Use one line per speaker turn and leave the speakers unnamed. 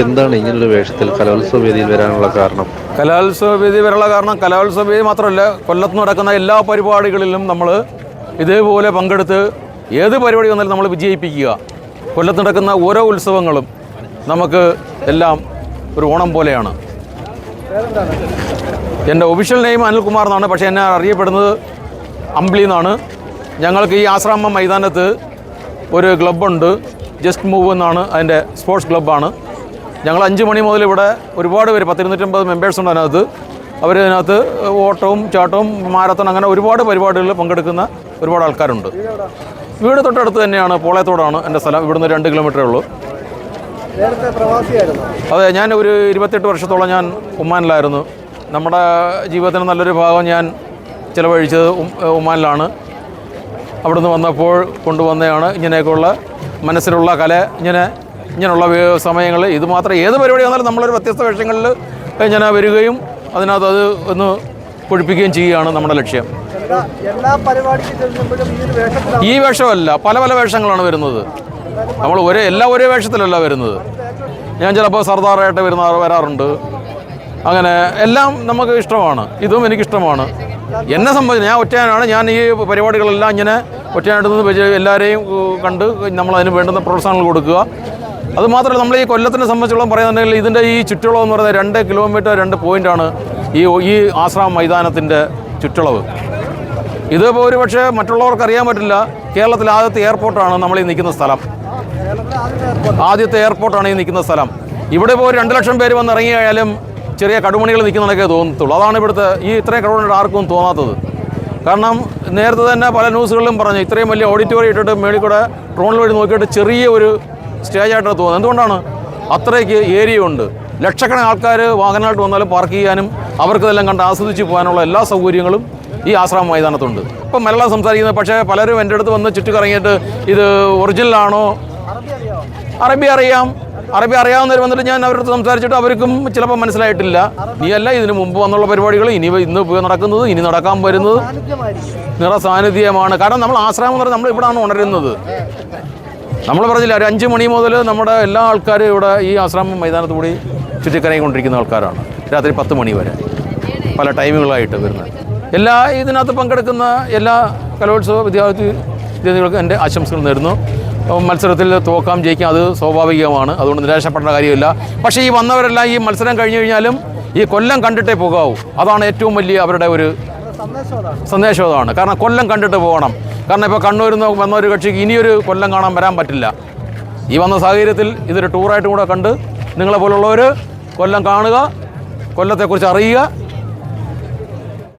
എന്താണ് ഇങ്ങനൊരു വേഷത്തിൽ കലോത്സവ വേദിയിൽ വരാനുള്ള കാരണം?
കലോത്സവ വേദി വരാനുള്ള കാരണം കലോത്സവ വേദി മാത്രമല്ല, കൊല്ലത്ത് നടക്കുന്ന എല്ലാ പരിപാടികളിലും നമ്മൾ ഇതേപോലെ പങ്കെടുത്ത് ഏത് പരിപാടി വന്നാലും നമ്മൾ വിജയിപ്പിക്കുക. കൊല്ലത്ത് നടക്കുന്ന ഓരോ ഉത്സവങ്ങളും നമുക്ക് എല്ലാം ഒരു ഓണം പോലെയാണ്. എൻ്റെ ഒഫീഷ്യൽ നെയിം അനിൽകുമാർ എന്നാണ്, പക്ഷേ എന്നെ അറിയപ്പെടുന്നത് അമ്പിളി എന്നാണ്. ഞങ്ങൾക്ക് ഈ ആശ്രാമം മൈതാനത്ത് ഒരു ക്ലബ്ബുണ്ട്, ജസ്റ്റ് മൂവ് എന്നാണ് അതിൻ്റെ സ്പോർട്സ് ക്ലബ്ബാണ്. ഞങ്ങൾ 5 മണി മുതൽ ഇവിടെ ഒരുപാട് പേര് 150 മെമ്പേഴ്സുണ്ട് അതിനകത്ത്. അവരതിനകത്ത് ഓട്ടവും ചാട്ടവും മാരത്തൺ അങ്ങനെ ഒരുപാട് പരിപാടികളിൽ പങ്കെടുക്കുന്ന ഒരുപാട് ആൾക്കാരുണ്ട്. വീട് തൊട്ടടുത്ത് തന്നെയാണ്, പോളയത്തോടാണ് എൻ്റെ സ്ഥലം. ഇവിടുന്ന് 2 കിലോമീറ്ററേ ഉള്ളൂ. അതെ, ഞാൻ ഒരു 28 വർഷത്തോളം ഞാൻ ഒമാനിലായിരുന്നു. നമ്മുടെ ജീവിതത്തിന് നല്ലൊരു ഭാഗം ഞാൻ ചിലവഴിച്ചത് ഒമാനിലാണ്. അവിടുന്ന് വന്നപ്പോൾ കൊണ്ടുവന്നതാണ് ഇങ്ങനെയൊക്കെയുള്ള മനസ്സിലുള്ള കല. ഇങ്ങനെയുള്ള സമയങ്ങളിൽ ഇത് മാത്രം ഏത് പരിപാടി വന്നാലും നമ്മളൊരു വ്യത്യസ്ത വേഷങ്ങളിൽ ഇങ്ങനെ വരികയും അതിനകത്ത് അത് ഒന്ന് പൊഴിപ്പിക്കുകയും ചെയ്യുകയാണ് നമ്മുടെ ലക്ഷ്യം. ഈ വേഷമല്ല, പല പല വേഷങ്ങളാണ് വരുന്നത്. നമ്മൾ ഒരേ വേഷത്തിലല്ല വരുന്നത്. ഞാൻ ചിലപ്പോൾ സർദാറായിട്ട് വരാറുണ്ട്. അങ്ങനെ എല്ലാം നമുക്ക് ഇഷ്ടമാണ്. ഇതും എനിക്കിഷ്ടമാണ്. എന്നെ സംബന്ധിച്ച് ഞാൻ ഒറ്റയാനാണ്. ഞാൻ ഈ പരിപാടികളെല്ലാം ഇങ്ങനെ ഒറ്റയാനായിട്ട് നിന്ന് എല്ലാവരെയും കണ്ട് നമ്മളതിന് വേണ്ടുന്ന പ്രോത്സാഹനങ്ങൾ കൊടുക്കുക. അതുമാത്രമല്ല, നമ്മൾ ഈ കൊല്ലത്തിനെ സംബന്ധിച്ചോളം പറയുന്നുണ്ടെങ്കിൽ ഇതിൻ്റെ ഈ ചുറ്റളവ് എന്ന് പറയുന്നത് 2 കിലോമീറ്റർ 2 പോയിൻ്റാണ് ഈ ആശ്രാമം മൈതാനത്തിൻ്റെ ചുറ്റളവ്. ഇതിപ്പോൾ ഒരു പക്ഷേ മറ്റുള്ളവർക്ക് അറിയാൻ പറ്റില്ല. കേരളത്തിലെ ആദ്യത്തെ എയർപോർട്ടാണ് നമ്മൾ ഈ നിൽക്കുന്ന സ്ഥലം. ആദ്യത്തെ എയർപോർട്ടാണ് ഈ നിൽക്കുന്ന സ്ഥലം. ഇവിടെ ഇപ്പോൾ 2 ലക്ഷം പേര് വന്ന് ഇറങ്ങിയാലും ചെറിയ കടുമണികൾ നിൽക്കുന്നതൊക്കെ തോന്നത്തുള്ളൂ. അതാണ് ഇവിടുത്തെ ഇത്രയും കടുമണിയുടെ ആർക്കും തോന്നാത്തത്. കാരണം നേരത്തെ തന്നെ പല ന്യൂസുകളിലും പറഞ്ഞു, ഇത്രയും വലിയ ഓഡിറ്റോറിയം ഇട്ടിട്ട് മേളിൽ കൂടെ ഡ്രോണിൽ വഴി നോക്കിയിട്ട് ചെറിയ ഒരു സ്റ്റേജായിട്ടാണ് തോന്നുന്നത്. എന്തുകൊണ്ടാണ്? അത്രയ്ക്ക് ഏരിയ ഉണ്ട്. ലക്ഷക്കണക്കിന് ആൾക്കാർ വാഹനമായിട്ട് വന്നാലും പാർക്ക് ചെയ്യാനും അവർക്കിതെല്ലാം കണ്ട് ആസ്വദിച്ച് പോകാനുള്ള എല്ലാ സൗകര്യങ്ങളും ഈ ആശ്രാമം മൈതാനത്തുണ്ട്. ഇപ്പം മലയാളം സംസാരിക്കുന്നത്, പക്ഷേ പലരും എൻ്റെ അടുത്ത് വന്ന് ചുറ്റിക്കറങ്ങിയിട്ട് ഇത് ഒറിജിനലാണോ? അറബി അറിയാവുന്നവർ വന്നിട്ട് ഞാൻ അവരുടെ അടുത്ത് സംസാരിച്ചിട്ട് അവർക്കും ചിലപ്പോൾ മനസ്സിലായിട്ടില്ല. നീയല്ല ഇതിന് മുമ്പ് വന്നുള്ള പരിപാടികൾ ഇന്ന് നടക്കുന്നത്, ഇനി നടക്കാൻ വരുന്നത് നിറസാന്നിധ്യമാണ്. കാരണം നമ്മൾ ആശ്രാമം എന്ന് പറഞ്ഞാൽ നമ്മൾ ഇവിടെയാണ് ഉണരുന്നത്. നമ്മൾ പറഞ്ഞില്ല, ഒരു 5 മണി മുതൽ നമ്മുടെ എല്ലാ ആൾക്കാരും ഇവിടെ ഈ ആശ്രാമം മൈതാനത്ത് കൂടി ചുറ്റിക്കറങ്ങിക്കൊണ്ടിരിക്കുന്ന ആൾക്കാരാണ്. രാത്രി 10 മണി വരെ പല ടൈമുകളായിട്ട് വരുന്നത്. ഇതിനകത്ത് പങ്കെടുക്കുന്ന എല്ലാ കലോത്സവ വിദ്യാർത്ഥികൾക്കും എൻ്റെ ആശംസകൾ നേരുന്നു. മത്സരത്തിൽ തോക്കാം ജയിക്കാം, അത് സ്വാഭാവികമാണ്. അതുകൊണ്ട് നിരാശപ്പെടേണ്ട കാര്യമില്ല. പക്ഷേ ഈ വന്നവരെല്ലാം ഈ മത്സരം കഴിഞ്ഞു കഴിഞ്ഞാലും ഈ കൊല്ലം കണ്ടിട്ടേ പോകാവൂ. അതാണ് ഏറ്റവും വലിയ അവരുടെ ഒരു സന്ദേശം. അതാണ്. കാരണം കൊല്ലം കണ്ടിട്ട് പോകണം. കാരണം ഇപ്പോൾ കണ്ണൂരിൽ നിന്ന് വന്ന ഒരു കക്ഷിക്ക് ഇനിയൊരു കൊല്ലം കാണാൻ വരാൻ പറ്റില്ല. ഈ വന്ന സാഹചര്യത്തിൽ ഇതൊരു ടൂറായിട്ടും കൂടെ കണ്ട് നിങ്ങളെ പോലുള്ളവർ കൊല്ലം കാണുക, കൊല്ലത്തെക്കുറിച്ച് അറിയുക.